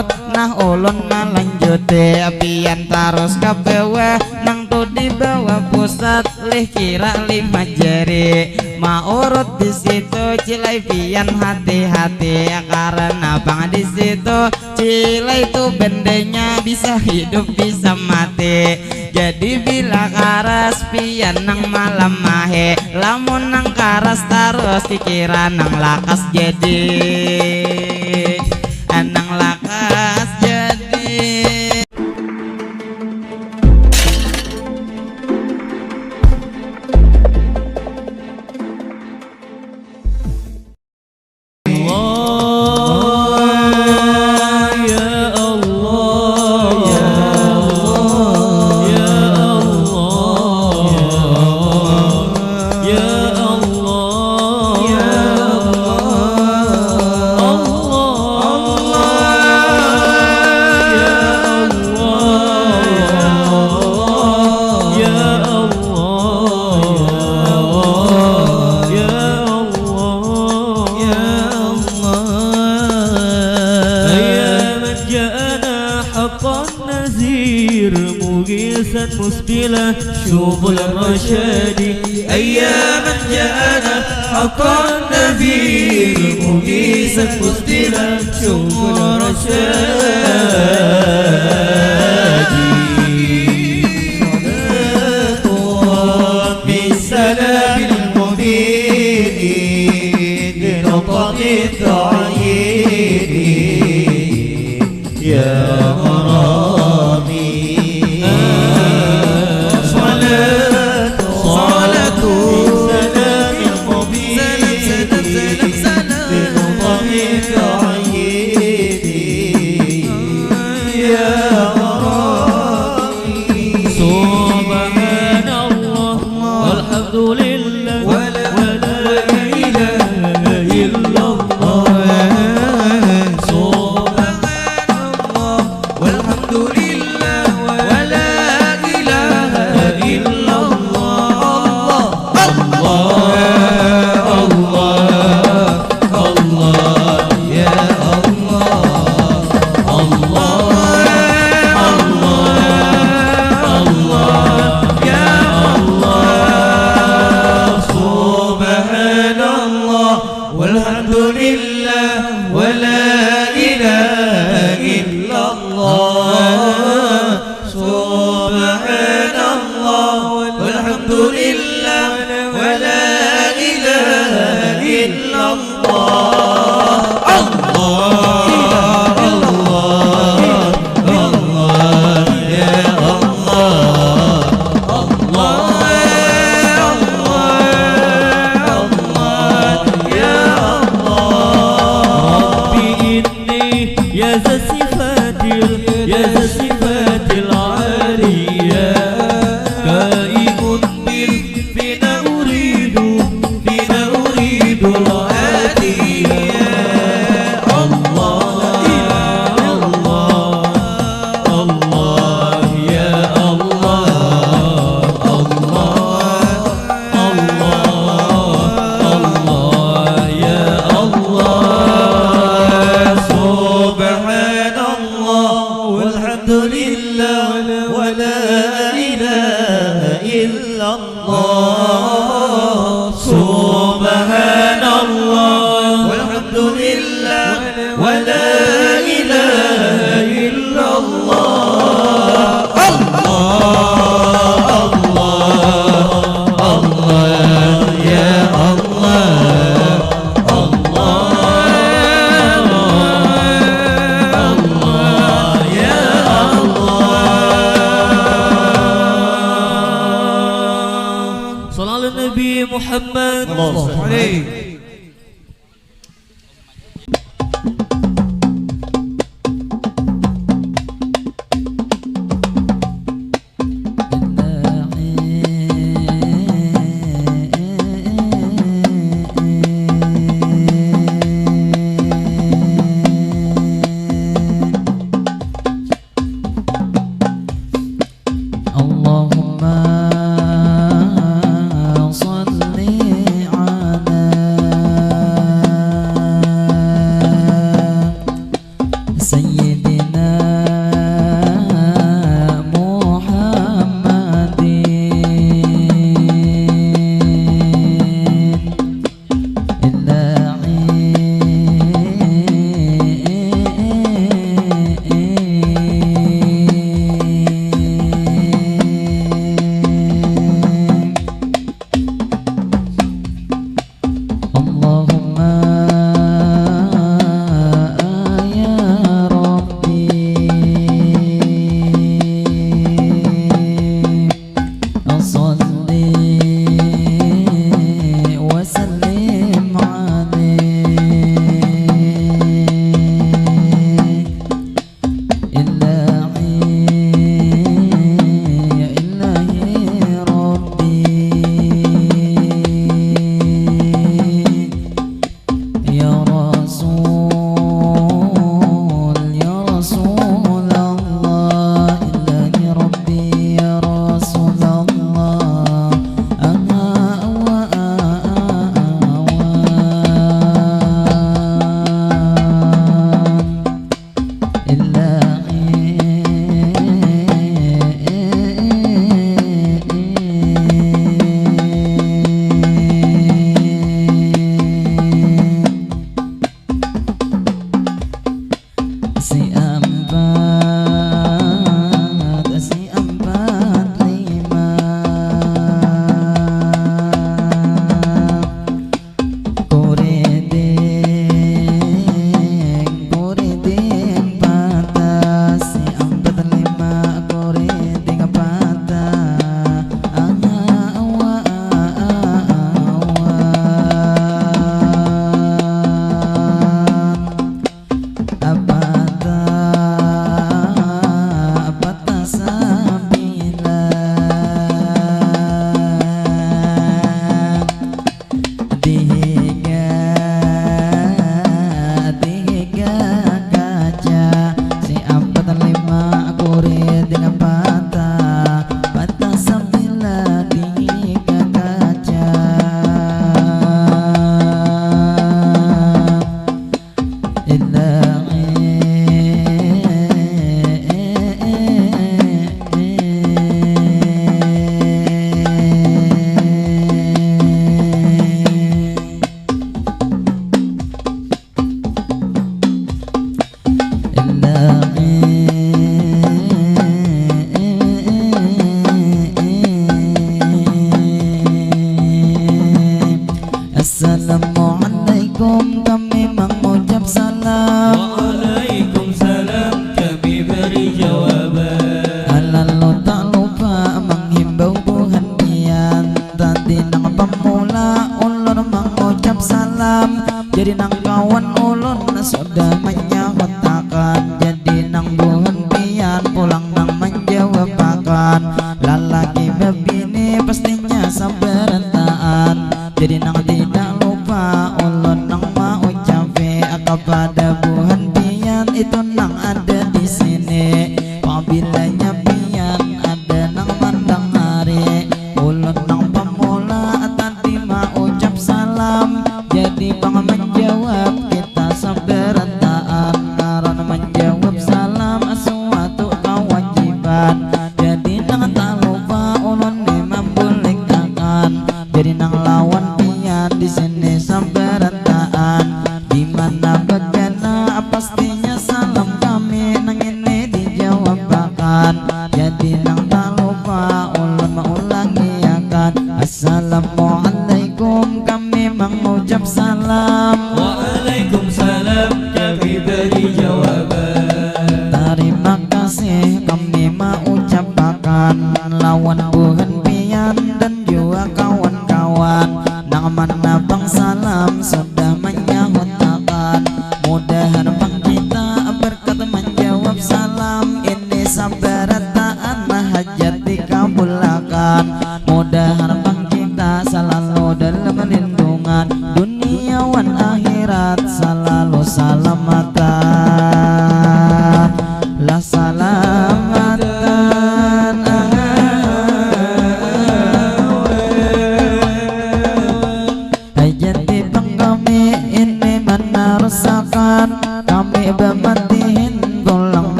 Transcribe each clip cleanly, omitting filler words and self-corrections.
urut nah ulun melanjuti pian terus kebewe nang tu di bawah pusat lih kira 5 jari mau urut di situ cilai pian hati-hati karena bang di situ cilai itu bendenya bisa hidup bisa mati. Jadi bila karas pian nang malam mahe lamun nang karas terus pikiran nang lakas jadi nang lakas jadi. مسبلة شوب الرشاد أياما جاءنا حق النذير مغيثا مسبلة شوب الرشاد صلاة بالسلام المبين لنطق التعيين يا Allahumma salli ala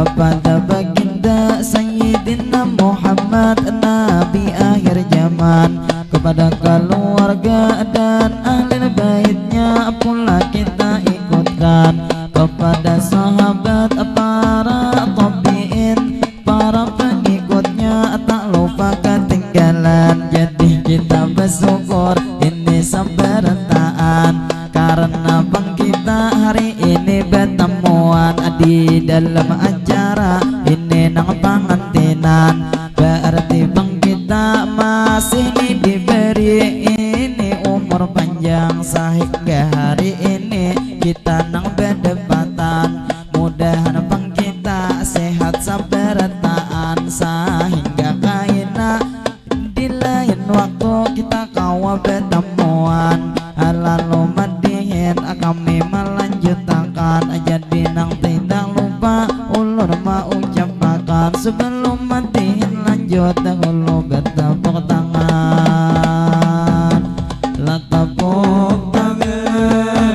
kepada baginda Sayyidina Muhammad Nabi akhir zaman, kepada keluarga dan ahli baitnya pula kita ikutkan, kepada sahabat para tabi'in, para pengikutnya tak lupa ketinggalan. Jadi kita bersyukur ini sebertaan, karena bang kita hari ini bertemuan di dalam acara ini nang pengantinan. Berarti bang kita masih diberi ini umur panjang, sehingga hari ini kita nang berdebatan. Mudahan bang kita sehat sabertaan, sehingga kaina di lain waktu kita kawa bertemuan. Lalu madihin kami melanjutkan, jadi nang tidak lupa ulun mau ucapkan. Sebelum madihin lanjut dahulu bertepuk tangan, lah tepuk tangan.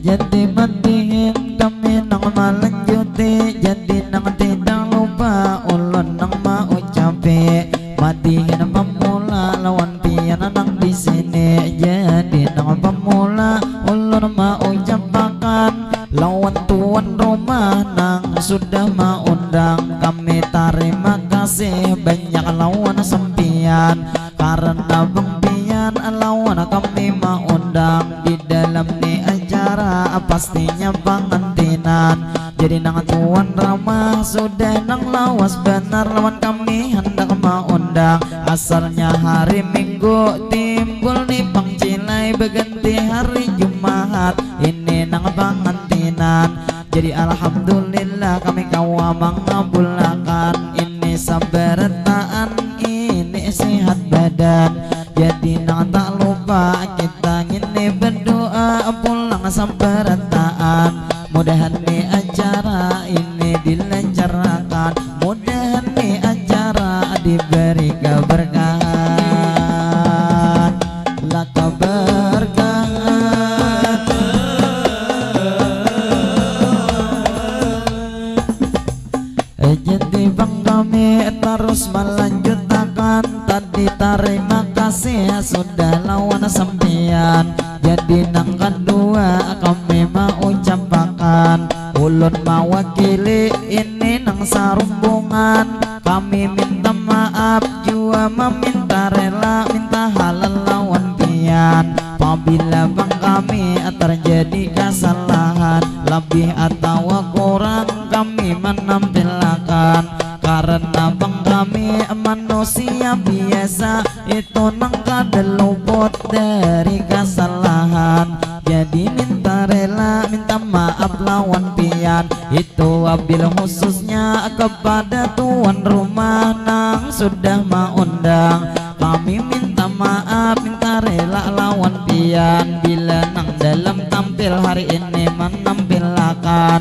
Jadi madihin kami nang melanjuti, jadi nang tidak lupa ulun nang mau ucapi. Madihin pemula lawan pian nang di sini, jadi nang pemula ulun mau ucapkan. Lawan tuan rumah nang sudah mau undang, kami terima kasih banyak lawan sempian, karena bang pian lawan kami mau undang di dalam ni acara pastinya pengantinan. Jadi nang tuan ramah sudah nang lawas benar lawan kami hendak mau undang. Asalnya hari Minggu timbul nih bang Cilai berganti hari Jumat ini nang pengantinan. Jadi alhamdulillah kami kawa mengabulkan ini sabertaan ini sehat badan. Jadi nang tak lupa kita ini berdoa pulang sabertaan. Mudahan nih acara ini dilancarkan, mudahan nih acara diberi keberkahan, lah keberkahan. Jadi bang kami terus melanjutkan, tadi terima kasih sudah lawan sempian. Jadi nang kedua kami mau ucapkan, ulun mewakili ini nang sarumbungan. Kami minta maaf juga meminta rela, minta halal lawan pian. Apabila bang kami terjadi kesalahan lebih atau kurang kami menampilkan, karena bang kami manusia biasa itu nang kada luput dari kesalahan. Jadi minta rela minta maaf lawan pian, itu wabil khususnya kepada tuan rumah nang sudah mengundang. Kami minta maaf minta rela lawan pian, bila nang dalam tampil hari ini menampilkan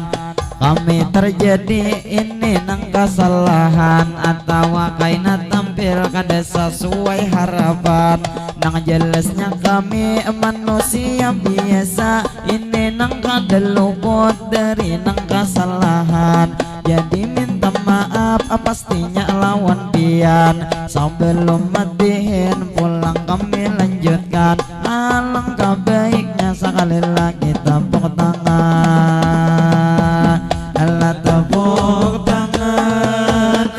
kami terjadi ini nang kesalahan, atau kaina tampil kada sesuai harapan. Nang jelasnya kami manusia biasa ini nang kada luput dari nang kesalahan. Jadi minta maaf pastinya lawan pian. Sebelum madihin pulang kami lanjutkan, alangkah baiknya sekali lagi tepuk tangan, Allah tepuk tangan.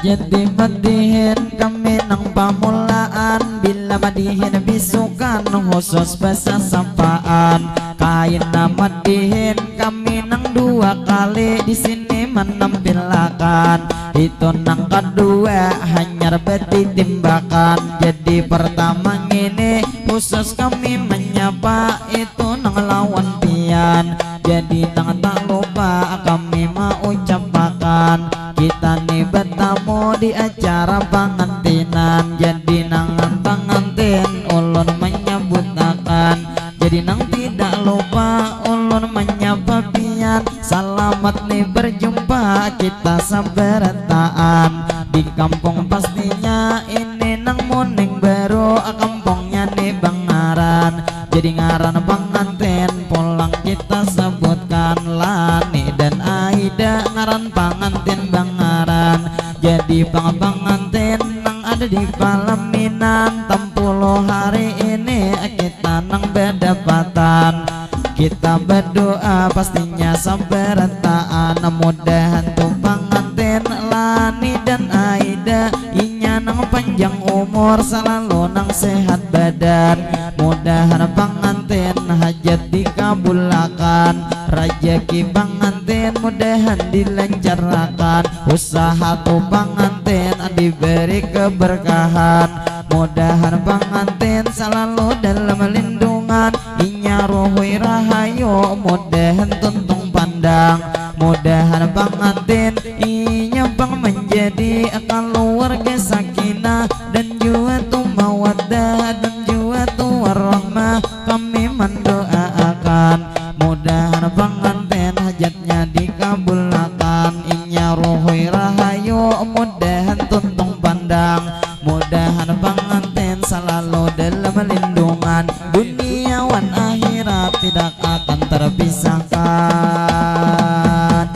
Jadi madihin kami nang pamulaan, bila madihin bisukan khusus bahasa sapaan. Kain madihin kami nang dua kali di sini menampilkan, itu nang kedua hanya betitimbakan. Jadi pertama ini khusus kami menyapa itu nang lawan pian. Jadi nang tak lupa kami mau ucapkan, kita nih bertamu di acara pengantinan. Jadi nang pengantin ulun menyebutakan, jadi nang tidak lupa ulun menyapa pian. Selamat nih berjumpa kita sabertaan di kampung pastinya ini nang muning baru kampungnya nih Bangaran. Jadi ngaran pengantin pulang kita sebutkan Lani dan Aida, ngaran pengantin Bangaran. Jadi pengantin nang ada di Paleminan, 60 hari ini kita nang berdapatan. Kita berdoa pastinya sabaratan, mudahan tuh pengantin Lani dan Aida inya nang panjang umur, selalu nang sehat badan. Mudahan pengantin hajat dikabulkan, rejeki pengantin mudahan dilancarkan, usaha tuh pengantin diberi keberkahan. Mudahan pengantin selalu dalam lindungan, inya ruhui rahayu mudahan tuntung pandang. Mudahan pengantin inya bang menjadi keluarga sakinah dan juga tuh mawaddah dan juga tuh warahmah, kami mendoakan. Mudahan pengantin hajatnya dikabulkan, inya ruhui rahayu mudahan tuntung pandang. Mudahan pengantin selalu dalam lindungan, dunia wan akhirat tidak akan terpisahkan,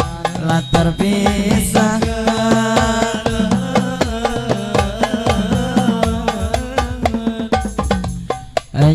lah terpisahkan.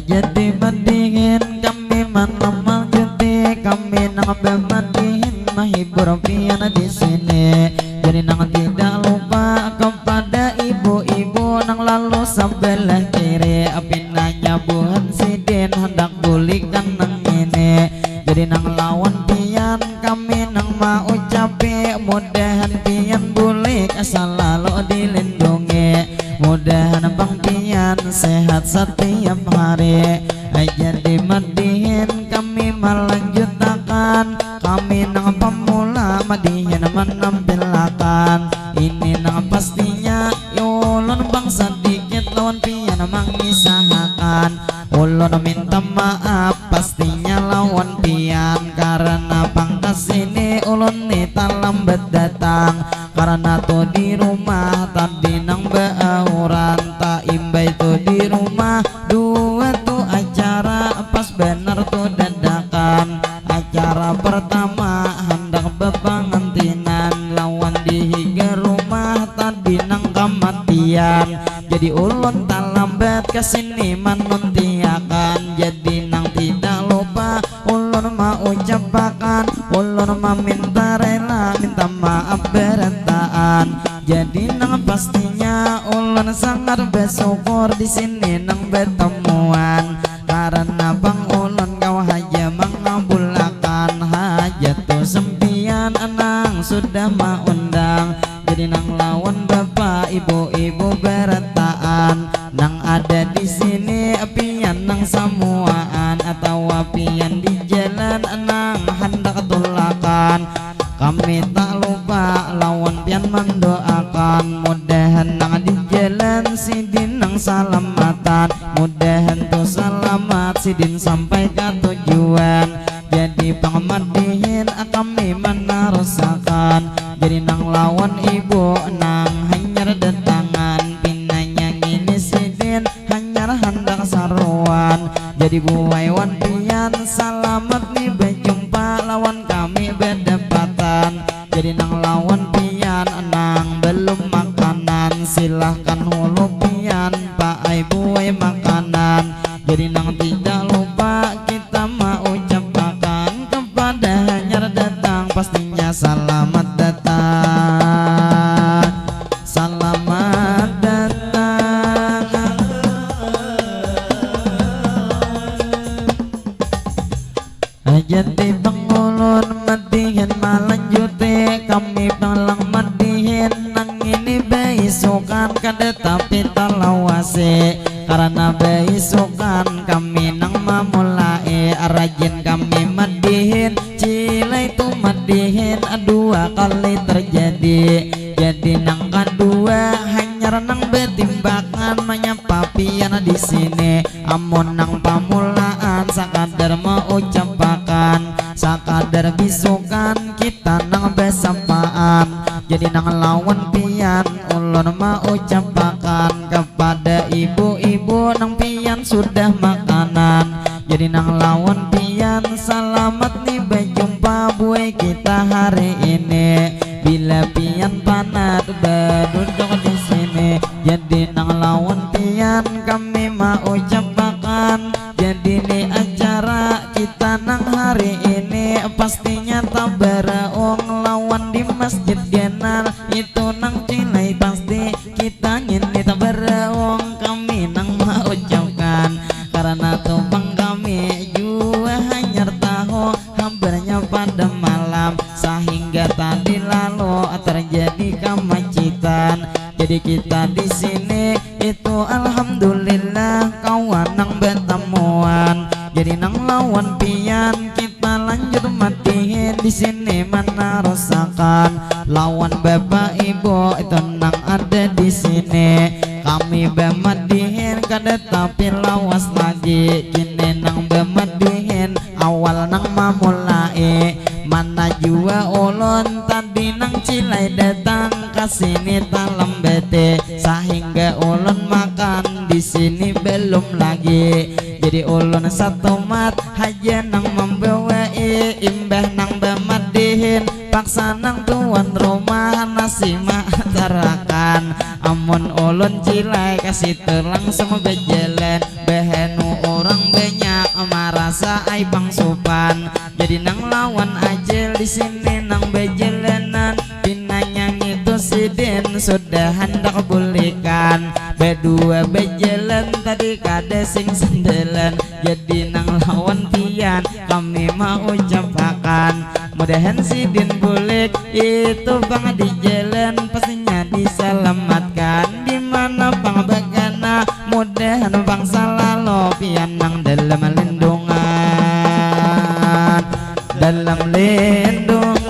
Jadi mendingin kami menemal juti, kami nang bermandihin menghibur piana di sini. Jadi nang tidak lupa kepada ibu-ibu nang lalu sebelah kiri, pinanya buhan sidin hendak bulikan nang ini. Jadi nang lawan pian kami nang mau ucapi, mudahan pian bulik selalu dilindungi. Mudahan bang pian sehat setiap hari. Jadi madihin kami melanjutkan, kami nang pemula madihin menampilkan. Ini nang pastinya ulun bang sedikit lawan pian mengisahkan. Ulun minta maaf pastinya lawan pian, karena pangkas ini ulun nita lambat datang. Karena tuh di rumah tadi nang bauran, tak imbai tuh di rumah dua tuh acara pas bener tuh dadakan. Acara pertama hendak bepengantinan, lawan di higa rumah tadi nang kematian. Jadi ulun tak lambat kesini menuntiakan. Jadi nang tidak lupa ulun mau ucapakan, ulun meminta rela minta maaf berantaan. Jadi nang pastinya ulun sangat bersyukur di sini nang bertemuan, karena bang ulun kau haja mengabulkan hajat tuh sempian nang sudah mengundang. Jadi nang lawan bapak ibu-ibu berataan, nang ada di sini pian nang samuaan atau pian di jalan nang hendak tulakan. Kami tak lupa lawan pian mendoakan, mudahan nang di jalan sidin nang salamatan, mudahan tuh selamat sidin sampai ke tujuan. Jadi pangmadihin kami menarusakan. Jadi nang lawan ibu nang hanyar datangan, pinanya ngini sidin hanyar hendak saruan. Jadi buaiwan pian selamat nih berjumpa, lawan kami berdapatan. Jadi nang lawan pian nang belum makanan, silahkan hulu pian pak ibu buai makanan. Jadi nang tidak lupa kita mau ucapkan kepada hanyar datang, pastinya selamat datang, selamat datang. Jadi pengulun madihin melanjuti, kami pelang madihin nang ini beisukan kada tapi talawasi. Karena beisukan kami nang memulai, rajin kami madihin cilai tu madihin dua kali terjadi. Jadi nang kedua hanyar nang betimbakan menyapa pian di sini, amun nang pamulaan sakadar mau ucapakan, sakadar bisukan kita nang besapaan. Jadi nang lawan pian ulun mau ucapakan kepada ibu-ibu nang pian sudah makanan. Jadi nang lawan pian selamat nih berjumpa buai kita hari ini. Bila pian panat berduduk di sini. Jadi nang lawan pian kami mau ucapakan. Jadi di acara kita nang hari ini pastinya tak beraung lawan di masjid Genal itu nang cilai pasti kita ngini tak beraung kami nang mau ucapkan karena tumpang kami juga hanya tahu hampirnya pada malam sehingga tadi lalu terjadi kemacetan. Jadi kita di sini itu alhamdulillah kawan nang bertemuan. Jadi nang lawan pian kita lanjut matiin di sini mana rasakan lawan bapak ibu itu nang ada di sini. Kami bemadihin kada tapi lawas lagi kini nang bemadihin awal nang mamulai mana jua ulun tadi nang cilai datang ke sini dalam bete sehingga ulun makan di sini belum lagi. Jadi ulun satu mat haja nang membawa imbah nang bemadihin paksa nang tuan rumah nasi matarakan. Amun ulun cilai kasih langsung berjalan behenu orang banyak merasa ai bang sopan. Jadi nang lawan aja di sini nang berjalanan pinanya itu sidin sudah hendak bulikan berdua berjalan tadi kada sing sendelan. Jadi nang lawan pian kami mau ucapakan mudahan sidin bulik itu bang di jalan pastinya diselamatkan dimana bang bagana mudahan bang selalu pian nang dalam lindungan dalam lindungan.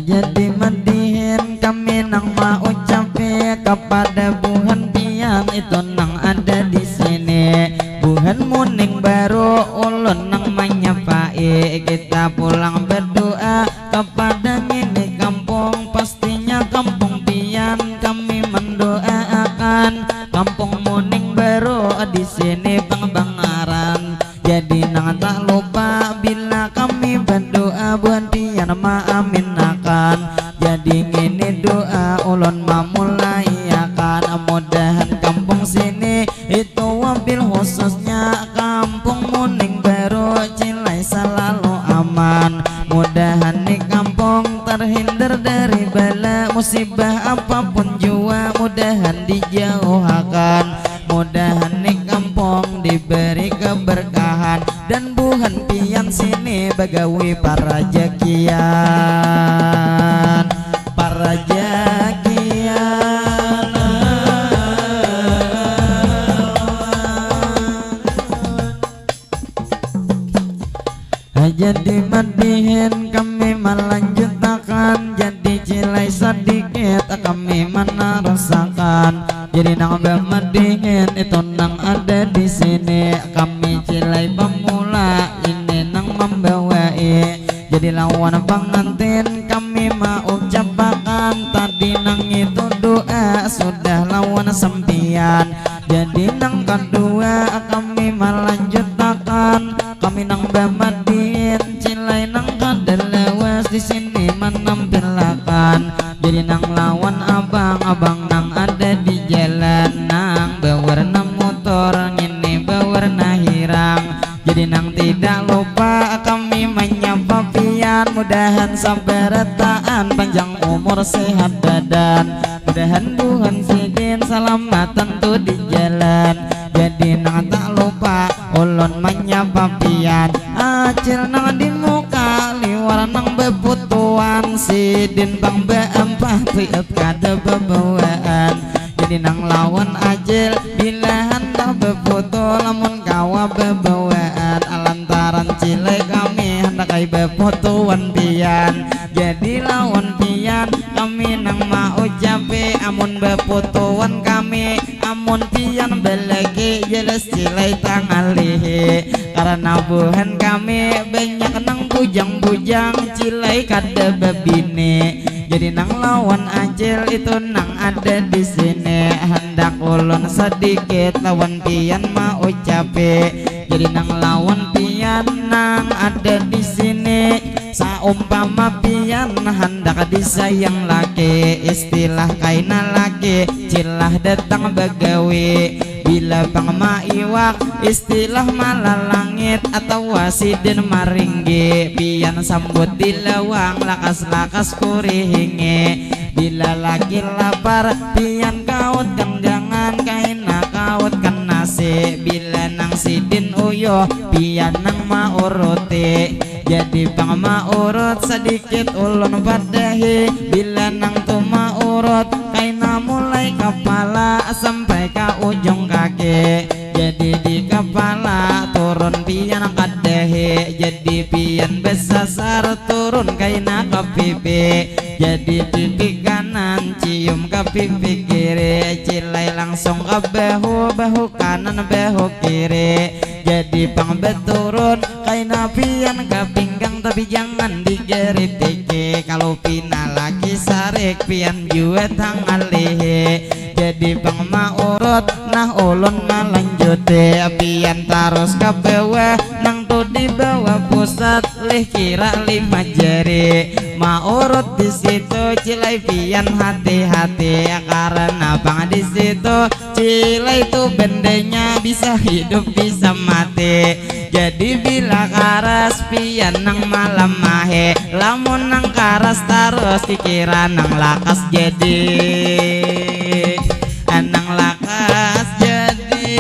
Jadi madihin kami nang mau ucape kepada buhan pian itu nang ada di sini. Buhan muning baru ulun nang menyapai kita pulang berdoa kepada ini kampung pastinya kampung pian kami mendoakan kampung muning baru di sini bang bangaran. Jadi nang tak lupa bila kami berdoa buhan pian maaminakan. Jadi ngini doa ulun mamulai akan mudahan kampung sini itu wabil khususnya kampung muning baru cilai selalu aman. Mudahan nih kampung terhindar dari bala musibah apapun jua mudahan dijauhkan. Mudahan nih kampung diberi keberkahan dan buhan pian sini bagawi para jakian para jakian. Jadi madihin kami melanjutkan jadi cilai sedikit kami mana rasakan. Jadi nang bemadihin itu nang ada di sini kami cilai pemula ini nang membawai. Jadi lawan pengantin kami mau ucapakan tadi nang itu doa sudah lawan sempian. Jadi nang kedua kami melanjutkan kami nang bemadihin cilai nang kada lewas di sini menampilakan. Jadi nang lawan abang-abang nang ada di jalan nang berwarna motor ngini berwarna hirang. Jadi nang tidak lupa kami menyapa pian mudahan sabarataan panjang umur sehat badan mudahan buhan sidin selamat tentu di jalan. Jadi nang tak lupa ulun menyapa pian acil nang di muka liwar nang bebutuan sidin bang beempah tiap kada bebawaan. Jadi nang lawan ajil bila hendak bebutu lamun kawa bebawaan alantaran cilai kami hendak ai bebutuan pian. Jadi lawan pian kami nang mau jape amun bebutuan kami amun pian belagi jelas cilai tangalih karena buhan kami banyak nang bujang-bujang cilai kada babine. Jadi nang lawan acil itu nang ada di sini. Hendak ulun sedikit lawan pian mau ucape. Jadi nang lawan pian nang ada di sini. Saumpama pian hendak disayang laki. Istilah kaina laki cilah datang bagawe. Bila pang maiwak istilah malah langit atau wasidin maringge. Pian sambut di lawang lakas-lakas kurihinge. Bila lagi lapar pian kaut kan jangan kaina kaut kan nasi. Bila nang sidin uyo pian nang mauruti. Jadi pang maurut sedikit ulun padahi. Bila nang tu maurut kaina mulai kepala sampai ke ujung kaki. Jadi di kepala turun pian kadehe. Jadi pian besasar turun kaina ke pipi. Jadi pipi kanan cium ke pipi kiri. Cilai langsung ke bahu kanan bahu kiri. Jadi pang beturun kaina pian ke pinggang tapi jangan digeritiki. Kalau pina lagi sarik pian juet tangan lehe. Jadi pang maurut nah ulun melanjuti. Pian terus ke bawah nang tu di bawah pusat lih kira 5 jari. Maurut di situ cilai pian hati-hati. Karena pang di situ cilai itu bendanya bisa hidup bisa mati. Jadi bila karas pian nang malam mahe. Lamun nang karas terus dikira nang lakas jadi. Nang lakas jadi.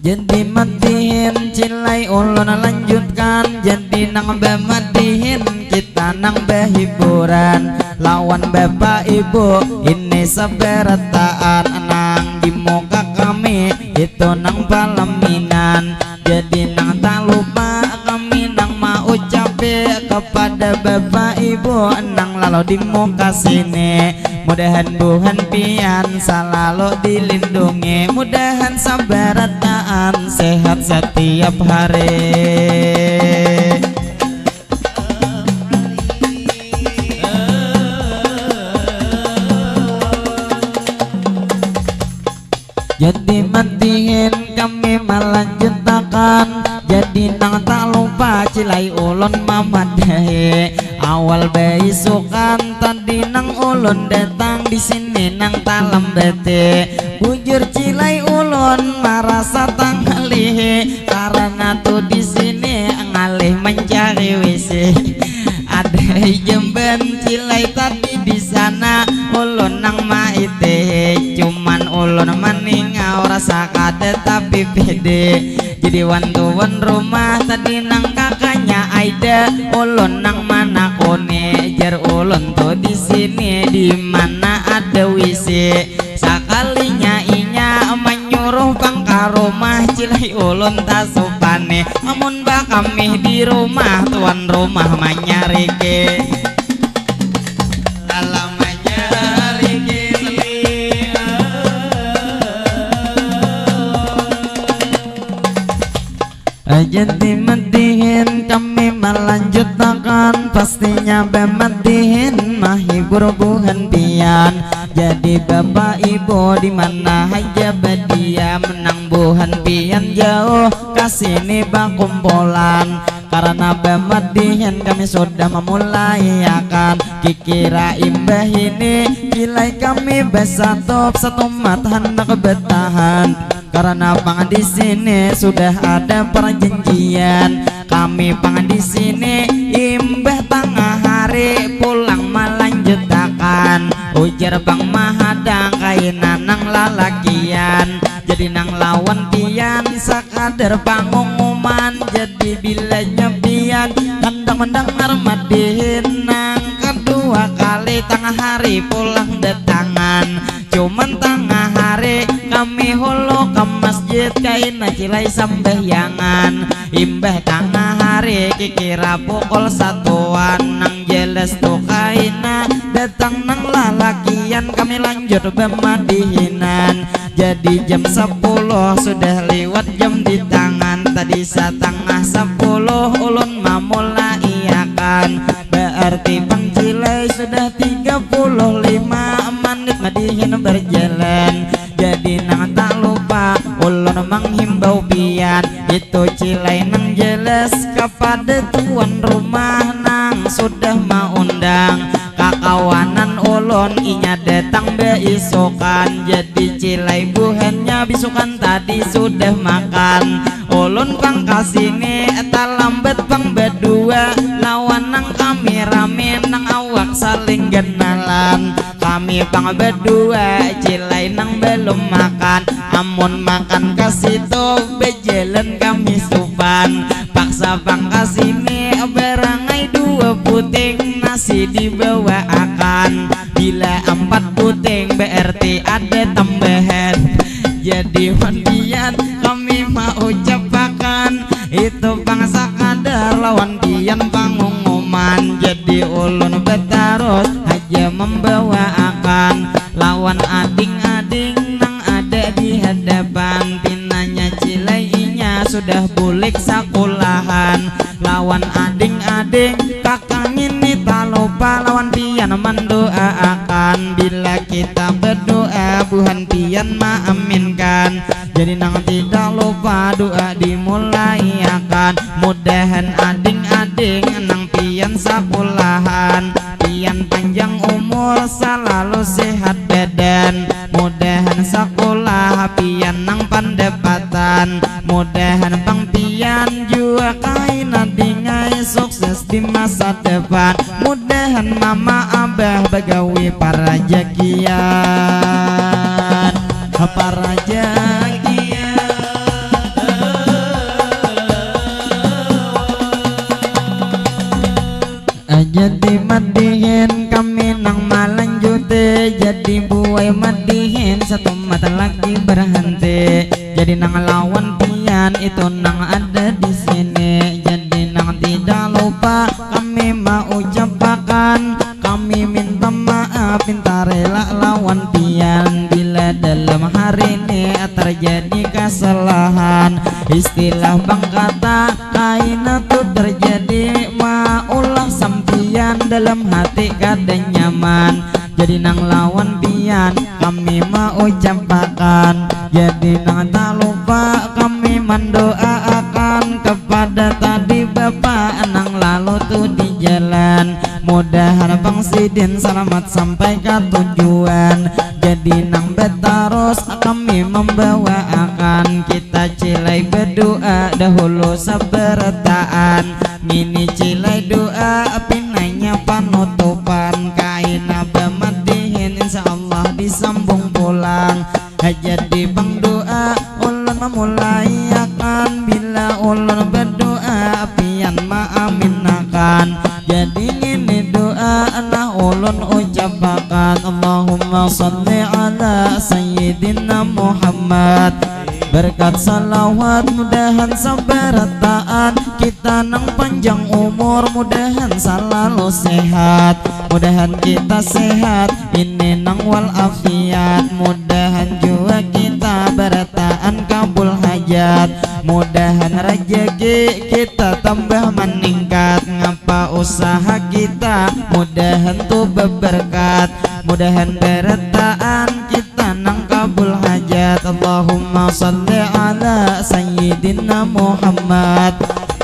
Jadi matihin cilai ulun lanjutkan. Jadi nang bematihin kita nang behiburan. Lawan bapak ibu ini seberataan. Nang di muka kami itu nang palaminan. Jadi nang tak lupa kami nang mau ucapi kepada bapak ibu nang lalu di muka sini. Mudahan buhan pian selalu dilindungi. Mudahan sabarataan sehat setiap hari. Jadi matihin kami melanjutkan. Jadi nang tak lupa cilai ulun mamadahe. Awal bayi sukan tadi nang ulun datang di sini nang talam bete. Bujur cilai ulun merasa tanggalihe. Karena tuh di sini ngalih mencari WC. Ada jemben cilai tadi di sana ulun nang maite. Cuman ulun meningau rasa kade tapi pede. Jadi wantuan rumah tadi nang kakaknya Aida. Ulun nang mana kone jar ulun tuh di sini di mana ada WC. Sakalinya inya menyuruh pangka rumah cilai ulun tak supane. Amun ba kami di rumah tuan rumah manyarike. Jadi matihin kami melanjutkan. Pastinya bematihin mahibur buhan pian. Jadi bapak ibu di mana aja badia menang buhan pian jauh kasini bakumpulan. Karena bematihin kami sudah memulai akan kikira imbah ini. Kilai kami besatop satu mat hendak bertahan. Karena pangan di sini sudah ada perjanjian. Kami pangan di sini imbah tengah hari pulang melanjutakan. Ujar bang mahadang kainan nang lalakian. Jadi nang lawan pian sekadar pengumuman. Jadi bila nyepian hendak mendengar madihin nang kedua kali tengah hari pulang datangan. Cuman tengah hari kami hulu ke masjid kaina cilai sembahyangan. Imbah tengah hari kikira pukul 1-an nang jelas tuh kaina datang nang lalakian kami lanjut bemadihinan. Jadi Jadi jam 10 sudah lewat jam di tangan. Tadi setengah 10 ulun memulai akan. Berarti pangcilai sudah 35 menit madihin berjalan. Jadi nang tak lupa ulun menghimbau pian, itu cilai nang jelas kepada tuan rumah nang sudah mengundang kakawanan ulun inya datang beisokan. Jadi cilai buhannya bisukan tadi sudah makan. Ulun pang kasini tak lambat pang berdua lawan nang kami rame nang awak saling kenalan. Kami pang berdua cilai nang belum makan, amun makan kasitu bejalan kami supan. Paksa pang kasini berangai 2 puting nasi dibawa akan. Bila 4 puting berarti ada tambahan. Jadi wandian kami mau ucapakan, itu bangsa kadar lawan dian pengumuman. Jadi ulun betarus aja membawa akan lawan ading-ading nang ada di hadapan. Pinanya cilainya sudah bulik sekolahan lawan ading-ading kakang ini tak lupa lawan pian mendoakan. Bila kita berdoa buhan pian maaminkan. Jadi nang tidak lupa doa dimulai akan. Mudahan ading-ading nang pian sekolahan, pian panjang umur selalu sehat badan. Mudahan sekolah pian nang pendapatan. Mudahan pang pian juga kaina dingai sukses di masa depan. Mudahan mama abah begawi para jakian, para jakian. Jadi madihin kami nang malanjute. Jadi buai madihin satu mata lagi berhenti. Jadi nang lawan pian itu nang ada di sini. Jadi nang tidak lupa kami mau ucapakan, kami minta maaf minta rela lawan pian. Bila dalam hari ini terjadi kesalahan, istilah bang kata kaina tuh terjadi, maulah sampian dalam hati kada nyaman. Jadi nang lawan pian kami mau ucapakan. Jadi nang tak lupa kami mendoakan kepada tadi bapak nang lalu tuh di jalan. Mudahan bang sidin selamat sampai ke tujuan. Jadi nang betarus kami membawa akan. Kita cilai berdoa dahulu sabarataan. Mini cilai doa pinanya panutupan. Kaina bemadihin insyaallah disambung pulang. Jadi bang doa ulun memulai akan. Bila ulun berdoa pian maaminakan. Jadi ini doa anak ulun ucapakan. Allahumma salli ala sayyidina Muhammad. Berkat salawat mudahan sabarataan. Kita nang panjang umur mudahan selalu sehat. Mudahan kita sehat ini nang walafiat. Mudahan juga kita berataan kabul hajat. Mudahan rezeki kita tambah meningkat. Ngapa usaha kita mudahan tuh berberkat. Mudahan berataan kita nang kabul hajat. Allahumma salli ala sayyidina Muhammad.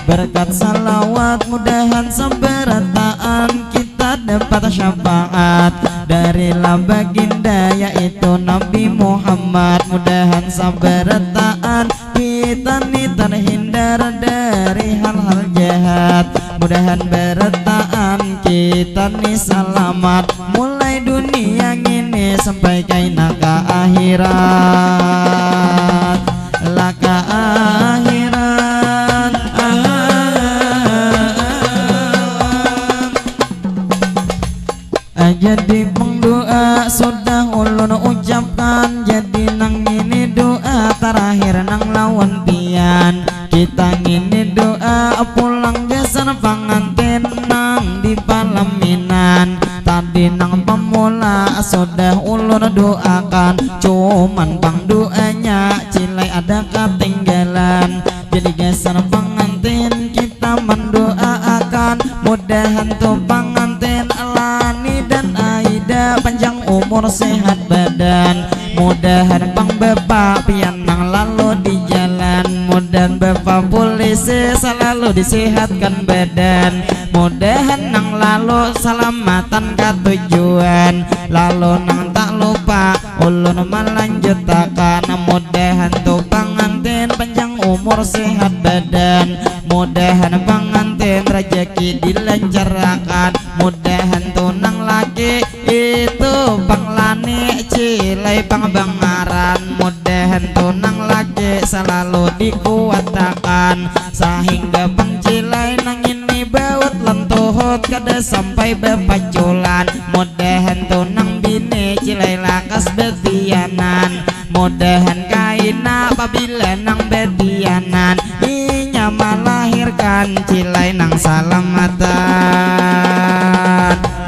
Berkat salawat mudahan sabarataan kita dapat syafaat dari baginda yaitu Nabi Muhammad. Mudahan sabarataan kita nih terhindar dari hal-hal jahat. Mudahan berataan kita nih selamat mulai dunia ini sampai kaina ke akhirat. Laka akhirat jadi pengdoa sudah ulun ucapkan. Jadi nang ini doa terakhir nang lawan pian. Kita ngini doa pulang jasan pangantin nang di palaminan. Tadi nang pemula mata sudah ulun doakan, cuman bang doanya cilai ada ketinggalan. Jadi geser pengantin kita mendoakan, mudahan tuh pengantin Lani dan Aida panjang umur sehat badan. Mudahan bang bapak pianang lalu di jalan, mudahan bapak polisi selalu disehatkan badan. Mudahan nang lalu selamatan ke tujuan, lalu nang tak lupa ulun melanjutakan. Mudahan tuh pengantin panjang umur sehat badan, mudahan pengantin rezeki dilancarkan. Mudahan tuh nang laki itu bang Lani cilai bang bangaran, mudahan tuh nang laki selalu dikuatakan, sehingga bang cilai nang ini baut lentuhut kada sampai bepaculan. Mudahan tuh nang bini cilai lakas betianan, mudahan kaina apabila nang betianan inya melahirkan cilai nang salamatan.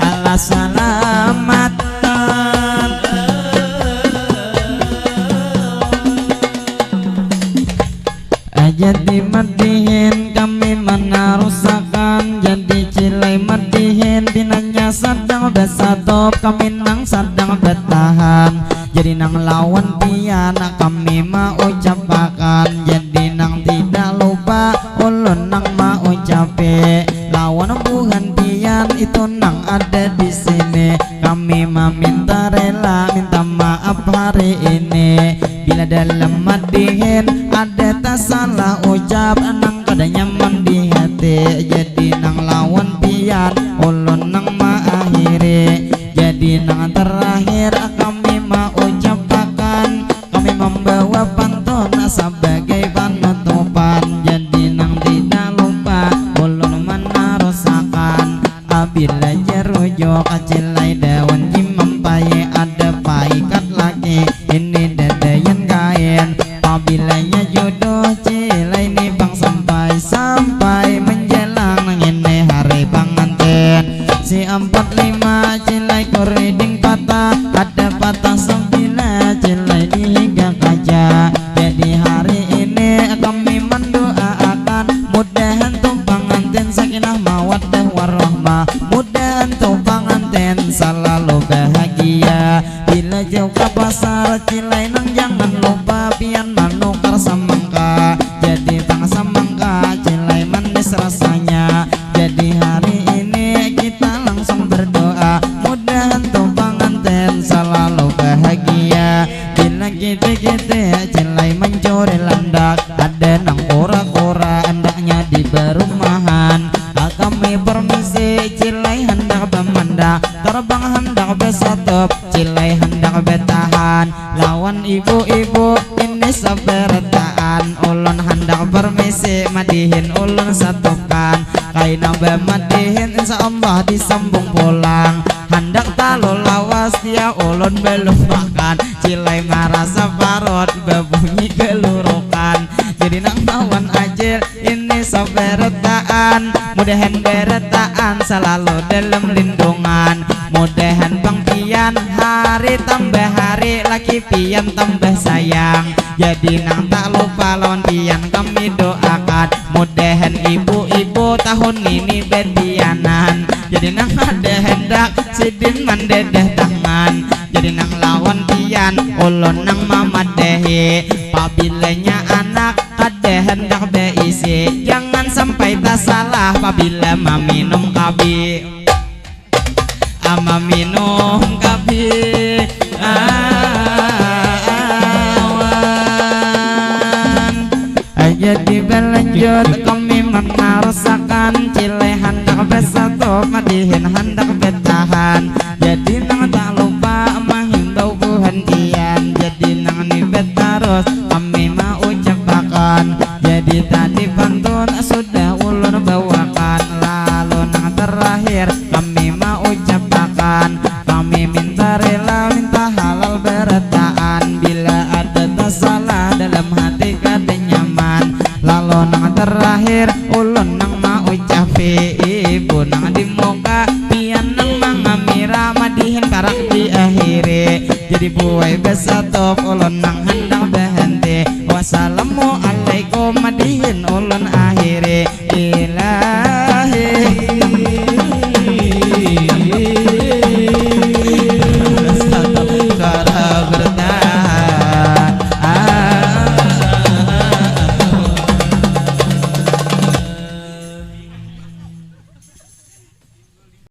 Allah salamatan. Jadi matihin kami menarusakan, jadi cilai matihin dinanya sedang besatop kami nang sedang bertahan. Jadi nang lawan pian kami mau ucapakan, jadi nang tidak lupa ulun nang mau ucape. Lawan bukan pian itu nang ada di sini, kami meminta rela minta maaf hari ini. Bila dalam madihin ada tak salah ucap nang kada nyaman di hati, jadi nang lawan pian ulun nang mengakhiri. Jadi nang terakhir kami mau ucapakan, kami membawa pantun sebagai penutupan. Jadi nang tidak lupa ulun menarusakan, apabila jerujuk cilai daun jimampai ada paikat lagi ini dadayan kain. Apabila jodoh cilai ni bang sampai menjelang ini hari pengantin. Si 45 cilai koriding patah, ada patah 9 cilai hingga kaca. Jadi hari ini kami mendoakan, mudahan tuh pengantin sakinah mawaddah warahmah, mudahan tuh pengantin selalu bahagia. Bila jauh ke pasar cilai nang jangan lupa pian manukar semangka, jadi tang semangka cilai manis rasanya. Jadi hari ini kita langsung berdoa, mudahan tuh pengantin selalu bahagia. Bila kita cilai mencuri landak, ada nang kura-kura hendaknya di perumahan. Kami permisi cilai hendak bermandak, terbang hendak besatop cilai hendak bertahan. Lawan ibu-ibu ini sabertaan, ulun hendak permisi madihin ulun satukan. Kaina bemadihin insyaallah disambung pulang, hendak talo lawas dia ulun belum makan. Cilai marasa parot bebunyi kelurukan, jadi nang lawan ajil ini sabertaan, mudahan beretaan selalu dalam lindungan. Mudahan bang pian hari tambah hari, laki pian tambah sayang. Jadi nang tak lupa lawan pian kami doakan, mudahan ibu-ibu tahun ini betianan. Jadi nang ada hendak sidin mendedah tangan, jadi nang lawan pian ulun nang mamadehi. Pabilanya anak ada hendak beisi, jangan sampai tak salah apabila meminum kabi. Ama minum kabi jadi berlanjut kami menarusakan, cilai hendak besatu madihin hendak bertahan. Jadi nang tak lupa menghimbau buhantian, jadi nang ni betarus kami mau ucapakan. Jadi tadi pantun sudah ulun bawakan, lalu nang terakhir kami mau ucapakan, kami minta rela minta halal bertaan. Bila ada tak salah dalam hati kada nyaman, lalu nang terakhir ulun nang mau ucapi ibu nang di muka pian nang mangamira madihin karak di akhir. kuwai besatop ulun nang handang berhenti. Wassalamualaikum madihin ulun akhiri. Ila